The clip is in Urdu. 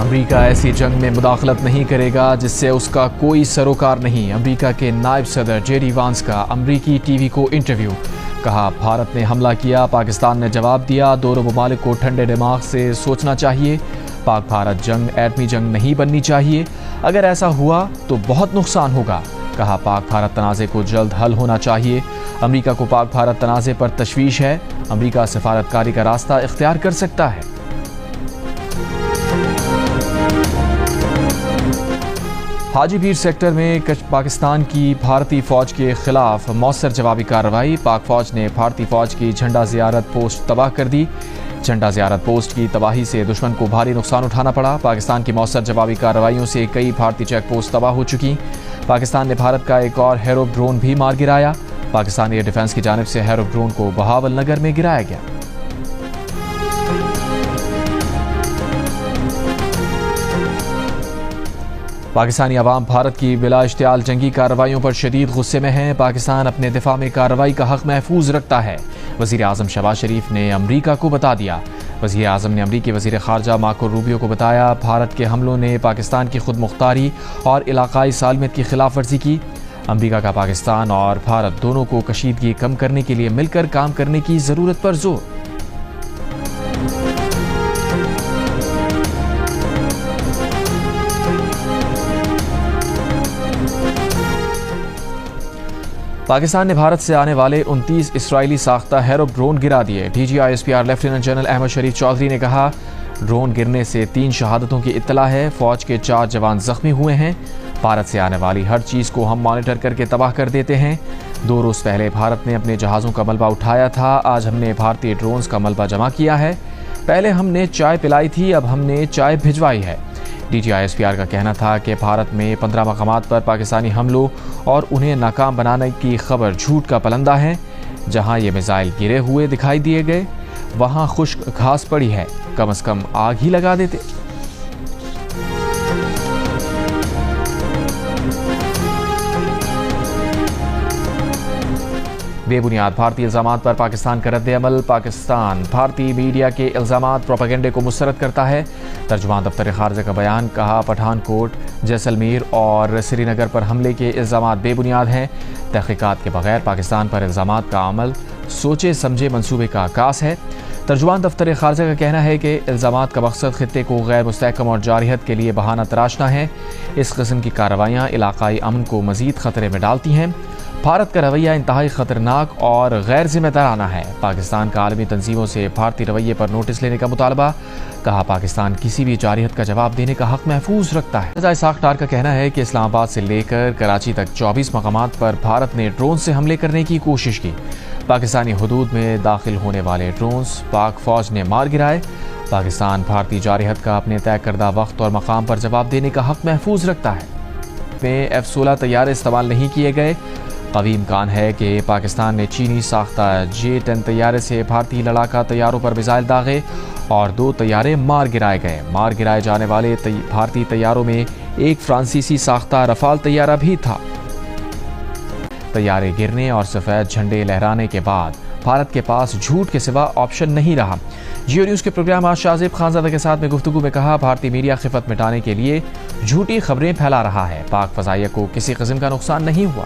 امریکہ ایسی جنگ میں مداخلت نہیں کرے گا جس سے اس کا کوئی سروکار نہیں۔ امریکہ کے نائب صدر جے ڈی وانس کا امریکی ٹی وی کو انٹرویو۔ کہا بھارت نے حملہ کیا، پاکستان نے جواب دیا، دونوں ممالک کو ٹھنڈے دماغ سے سوچنا چاہیے۔ پاک بھارت جنگ ایٹمی جنگ نہیں بننی چاہیے، اگر ایسا ہوا تو بہت نقصان ہوگا۔ کہا پاک بھارت تنازع کو جلد حل ہونا چاہیے۔ امریکہ کو پاک بھارت تنازع پر تشویش ہے، امریکہ سفارتکاری کا راستہ اختیار کر سکتا ہے۔ حاجی پیر سیکٹر میں پاکستان کی بھارتی فوج کے خلاف مؤثر جوابی کارروائی۔ پاک فوج نے بھارتی فوج کی جھنڈا زیارت پوسٹ تباہ کر دی۔ جھنڈا زیارت پوسٹ کی تباہی سے دشمن کو بھاری نقصان اٹھانا پڑا۔ پاکستان کی مؤثر جوابی کارروائیوں سے کئی بھارتی چیک پوسٹ تباہ ہو چکی۔ پاکستان نے بھارت کا ایک اور ہیرو ڈرون بھی مار گرایا۔ پاکستانی ایئر ڈیفنس کی جانب سے ہیرو ڈرون کو بہاول نگر میں گرایا گیا۔ پاکستانی عوام بھارت کی بلا اشتعال جنگی کارروائیوں پر شدید غصے میں ہیں۔ پاکستان اپنے دفاع میں کارروائی کا حق محفوظ رکھتا ہے، وزیر اعظم شہباز شریف نے امریکہ کو بتا دیا۔ وزیر اعظم نے امریکی وزیر خارجہ مارکو روبیو کو بتایا، بھارت کے حملوں نے پاکستان کی خود مختاری اور علاقائی سالمیت کی خلاف ورزی کی۔ امریکہ کا پاکستان اور بھارت دونوں کو کشیدگی کم کرنے کے لیے مل کر کام کرنے کی ضرورت پر زور۔ پاکستان نے بھارت سے آنے والے 29 اسرائیلی ساختہ ہیرو ڈرون گرا دیے۔ D G I S P R lieutenant general Ahmed Sharif Chaudhry نے کہا، ڈرون گرنے سے 3 شہادتوں کی اطلاع ہے، فوج کے 4 جوان زخمی ہوئے ہیں۔ بھارت سے آنے والی ہر چیز کو ہم مانیٹر کر کے تباہ کر دیتے ہیں۔ 2 روز پہلے بھارت نے اپنے جہازوں کا ملبہ اٹھایا تھا، آج ہم نے بھارتی ڈرونز کا ملبہ جمع کیا ہے۔ پہلے ہم نے چائے پلائی تھی، اب ہم نے چائے بھجوائی ہے۔ D G I S P R کا کہنا تھا کہ بھارت میں 15 مقامات پر پاکستانی حملوں اور انہیں ناکام بنانے کی خبر جھوٹ کا پلندہ ہے۔ جہاں یہ میزائل گرے ہوئے دکھائی دیے گئے، وہاں خشک گھاس پڑی ہے، کم از کم آگ ہی لگا دیتے۔ بے بنیاد بھارتی الزامات پر پاکستان کا رد عمل۔ پاکستان بھارتی میڈیا کے الزامات پروپیگنڈے کو مسترد کرتا ہے۔ ترجمان دفتر خارجہ کا بیان۔ کہا پٹھان کوٹ، جیسلمیر اور سری نگر پر حملے کے الزامات بے بنیاد ہیں۔ تحقیقات کے بغیر پاکستان پر الزامات کا عمل سوچے سمجھے منصوبے کا عکاس ہے۔ ترجمان دفتر خارجہ کا کہنا ہے کہ الزامات کا مقصد خطے کو غیر مستحکم اور جارحیت کے لیے بہانہ تراشنا ہے۔ اس قسم کی کارروائیاں علاقائی امن کو مزید خطرے میں ڈالتی ہیں۔ بھارت کا رویہ انتہائی خطرناک اور غیر ذمہ دارانہ ہے۔ پاکستان کا عالمی تنظیموں سے بھارتی رویے پر نوٹس لینے کا مطالبہ۔ کہا پاکستان کسی بھی جارحیت کا جواب دینے کا حق محفوظ رکھتا ہے۔ رضا اسحاق ڈار کا کہنا ہے کہ اسلام آباد سے لے کر کراچی تک 24 مقامات پر بھارت نے ڈرون سے حملے کرنے کی کوشش کی۔ پاکستانی حدود میں داخل ہونے والے ڈرونز پاک فوج نے مار گرائے۔ پاکستان بھارتی جارحیت کا اپنے طے کردہ وقت اور مقام پر جواب دینے کا حق محفوظ رکھتا ہے۔ میں F-16 طیارے استعمال نہیں کیے گئے۔ قوی امکان ہے کہ پاکستان نے چینی ساختہ J-10 طیارے سے بھارتی لڑاکا طیاروں پر میزائل داغے اور 2 طیارے مار گرائے گئے۔ مار گرائے جانے والے بھارتی طیاروں میں ایک فرانسیسی ساختہ رفال طیارہ بھی تھا۔ طیارے گرنے اور سفید جھنڈے لہرانے کے بعد بھارت کے پاس جھوٹ کے سوا آپشن نہیں رہا۔ جیو نیوز کے پروگرام آج شاہزیب خانزادہ کے ساتھ میں گفتگو میں کہا، بھارتی میڈیا خفت مٹانے کے لیے جھوٹی خبریں پھیلا رہا ہے۔ پاک فضائیہ کو کسی قسم کا نقصان نہیں ہوا۔